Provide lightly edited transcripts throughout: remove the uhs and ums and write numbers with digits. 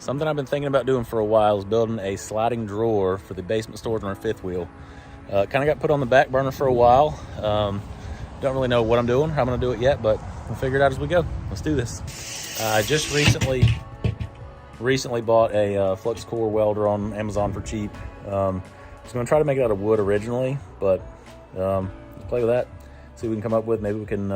Something I've been thinking about doing for a while is building a sliding drawer for the basement storage on our fifth wheel. Kind of got put on the back burner for a while. Don't really know what I'm doing, how I'm gonna do it yet, but we'll figure it out as we go. Let's do this. I just recently bought a flux core welder on Amazon for cheap. I was gonna try to make it out of wood originally, but let's play with that, see what we can come up with. Maybe we can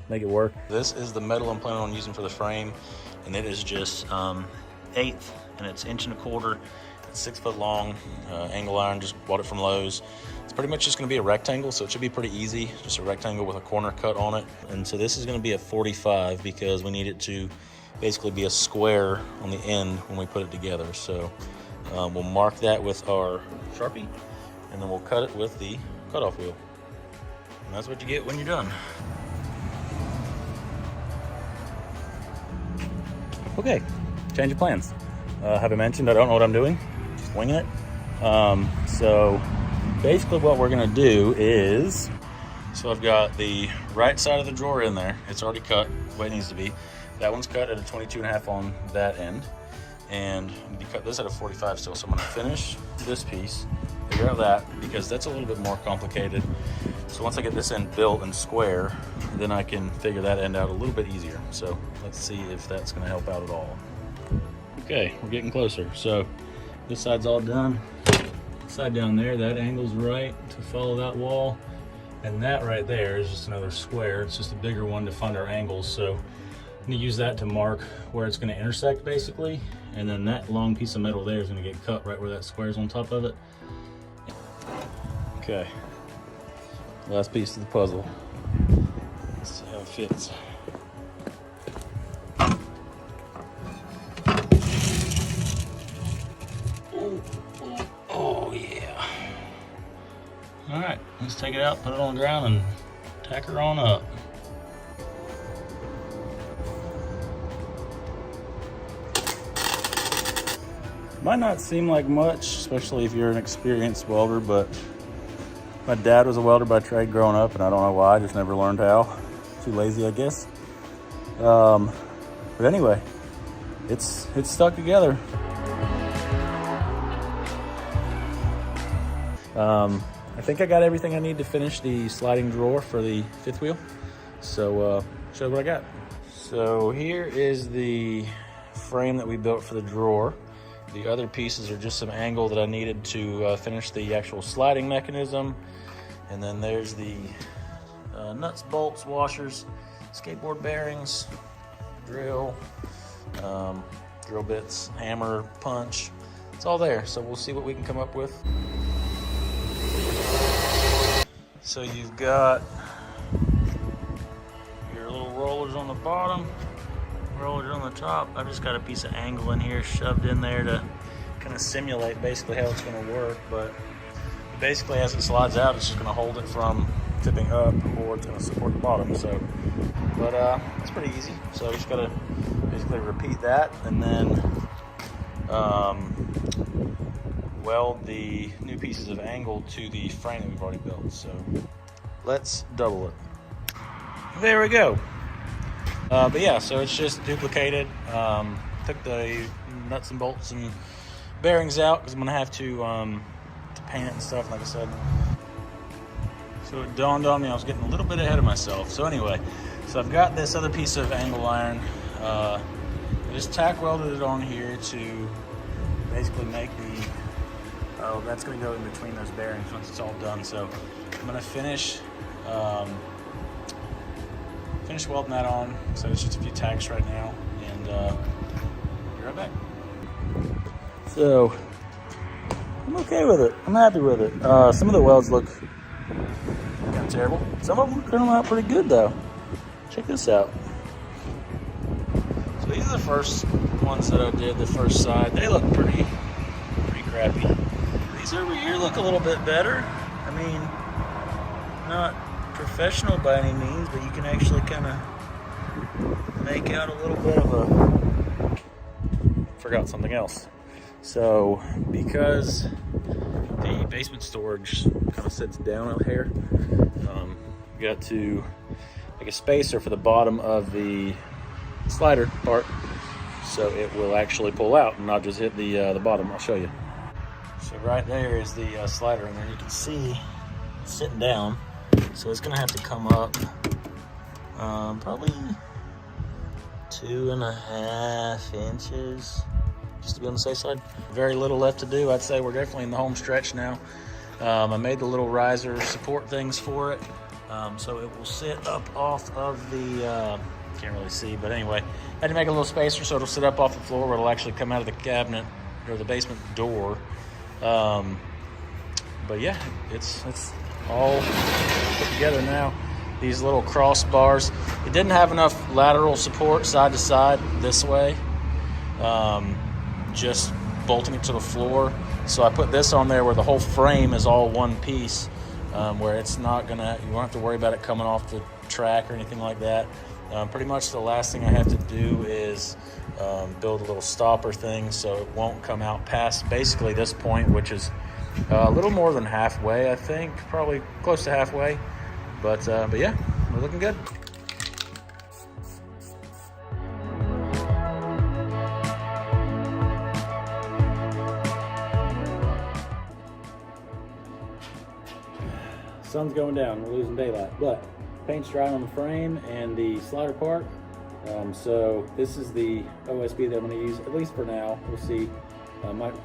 make it work. This is the metal I'm planning on using for the frame, and it is just 1/8, and it's 1.25 inches. It's 6 foot long, angle iron, just bought it from Lowe's. It's pretty much just gonna be a rectangle, so it should be pretty easy. Just a rectangle with a corner cut on it. And so this is gonna be a 45 because we need it to basically be a square on the end when we put it together. So we'll mark that with our Sharpie, and then we'll cut it with the cutoff wheel. And that's what you get when you're done. Okay, change of plans. Have I mentioned I don't know what I'm doing? Just winging it. So basically what we're gonna do is, so I've got the right side of the drawer in there. It's already cut the way it needs to be. That one's cut at a 22.5 on that end. And I'm gonna cut this at a 45 still. So I'm gonna finish this piece, figure out that, because that's a little bit more complicated. So once I get this end built and square, then I can figure that end out a little bit easier. So let's see if that's gonna help out at all. Okay, we're getting closer. So this side's all done. Side down there, that angle's right to follow that wall. And that right there is just another square. It's just a bigger one to find our angles. So I'm gonna use that to mark where it's gonna intersect basically. And then that long piece of metal there is gonna get cut right where that square's on top of it. Okay, last piece of the puzzle. Let's see how it fits. Oh yeah. All right, let's take it out, put it on the ground, and tack her on up. Might not seem like much, especially if you're an experienced welder, but my dad was a welder by trade growing up, and I don't know why, I just never learned how. Too lazy, I guess. But anyway, it's stuck together. I think I got everything I need to finish the sliding drawer for the fifth wheel. So show you what I got. So here is the frame that we built for the drawer. The other pieces are just some angle that I needed to finish the actual sliding mechanism. And then there's the nuts, bolts, washers, skateboard bearings, drill, drill bits, hammer, punch. It's all there, so we'll see what we can come up with. So you've got your little rollers on the bottom, rollers on the top. I've just got a piece of angle in here shoved in there to kind of simulate basically how it's going to work. But basically as it slides out, it's just going to hold it from tipping up, or it's going to support the bottom. So, but it's pretty easy. So we just got to basically repeat that, and then weld the new pieces of angle to the frame that we've already built. So let's double it. There we go. But yeah, so it's just duplicated. Took the nuts and bolts and bearings out because I'm gonna have to paint it and stuff, like I said. So it dawned on me I was getting a little bit ahead of myself. So anyway, so I've got this other piece of angle iron. I just tack welded it on here to basically make the, oh, that's gonna go in between those bearings once it's all done. So I'm gonna finish welding that on. So it's just a few tacks right now, and be right back. So I'm okay with it. I'm happy with it. Some of the welds look kind of terrible. Some of them turn out pretty good though. Check this out. So these are the first ones that I did, the first side. They look pretty crappy. These over here look a little bit better. I mean, not professional by any means, but you can actually kind of make out a little bit of a, forgot something else. So because the basement storage kind of sits down out here, got to make a spacer for the bottom of the slider part. so it will actually pull out and not just hit the bottom. I'll show you. So right there is the slider, and then you can see it's sitting down. So it's gonna have to come up probably 2.5 inches, just to be on the safe side. Very little left to do. I'd say we're definitely in the home stretch now. I made the little riser support things for it, so it will sit up off of the, can't really see, but anyway, I had to make a little spacer so it'll sit up off the floor where it'll actually come out of the cabinet or the basement door. But yeah, it's all put together now. These little crossbars, it didn't have enough lateral support side to side this way, just bolting it to the floor. So I put this on there where the whole frame is all one piece, where it's not gonna, you won't have to worry about it coming off the track or anything like that. Pretty much the last thing I have to do is build a little stopper thing so it won't come out past basically this point, which is a little more than halfway, I think, probably close to halfway. But yeah, we're looking good. Sun's going down, we're losing daylight, but paint's drying on the frame and the slider part. So this is the OSB that I'm going to use, at least for now. We'll see. I might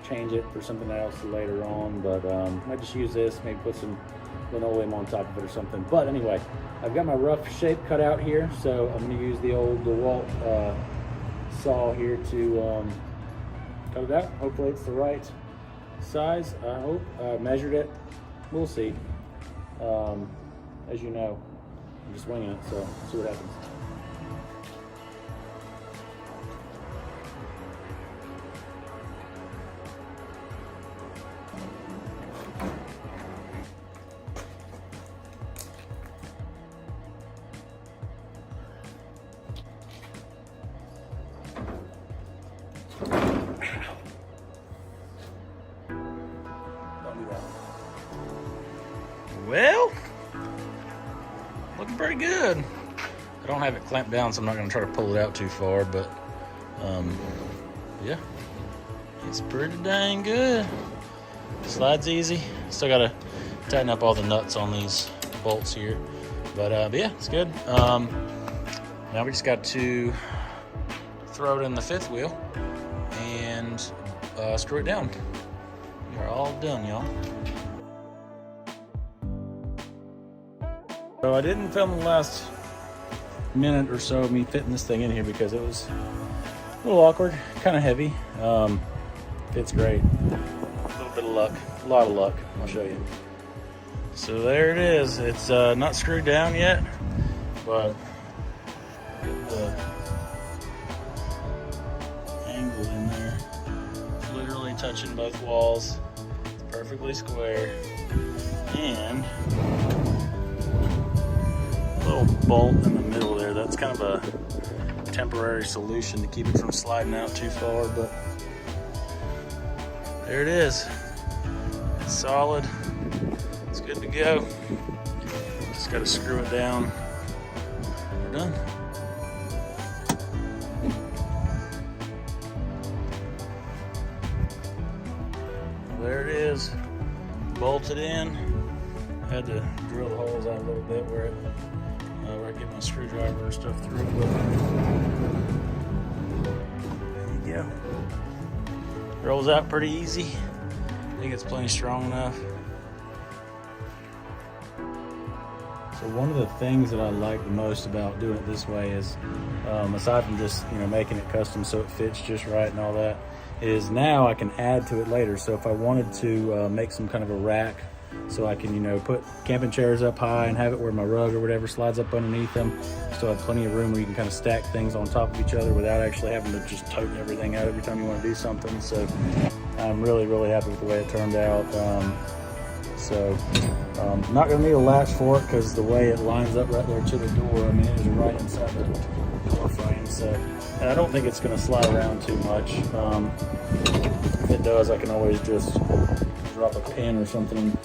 change it for something else later on, but I might just use this, maybe put some linoleum on top of it or something. But anyway, I've got my rough shape cut out here, so I'm going to use the old DeWalt saw here to cut it out. Hopefully it's the right size. I hope. I measured it. We'll see. As you know, I'm just winging it, so we'll see what happens. Well, looking pretty good. I don't have it clamped down, so I'm not going to try to pull it out too far, but yeah, it's pretty dang good. Slides easy. Still got to tighten up all the nuts on these bolts here, but yeah, it's good. Now we just got to throw it in the fifth wheel and screw it down. We're all done, y'all. So I didn't film the last minute or so of me fitting this thing in here because it was a little awkward, kind of heavy. Fits great. A little bit of luck, a lot of luck. I'll show you. So there it is. It's not screwed down yet, but get the angle in there. It's literally touching both walls. It's perfectly square. And little bolt in the middle there. That's kind of a temporary solution to keep it from sliding out too far, but there it is. It's solid. It's good to go. Just got to screw it down. We're done. There it is. Bolted in. Had to drill the holes out a little bit where I get my screwdriver and stuff through. But there you go. Rolls out pretty easy. I think it's plenty strong enough. So one of the things that I like the most about doing it this way is, aside from just making it custom so it fits just right and all that, is now I can add to it later. So if I wanted to make some kind of a rack, so I can put camping chairs up high and have it where my rug or whatever slides up underneath them. Still have plenty of room where you can kind of stack things on top of each other without actually having to just tote everything out every time you want to do something. So I'm really, really happy with the way it turned out. Not going to need a latch for it because the way it lines up right there to the door, I mean, it is right inside the door frame. So, and I don't think it's going to slide around too much. If it does, I can always just drop a pin or something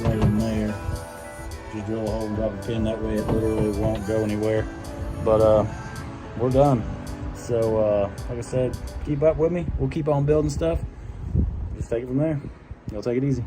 right in there. Just drill a hole and drop a pin. That way it literally won't go anywhere. But we're done. So like I said, keep up with me. We'll keep on building stuff. Just take it from there. You'll take it easy.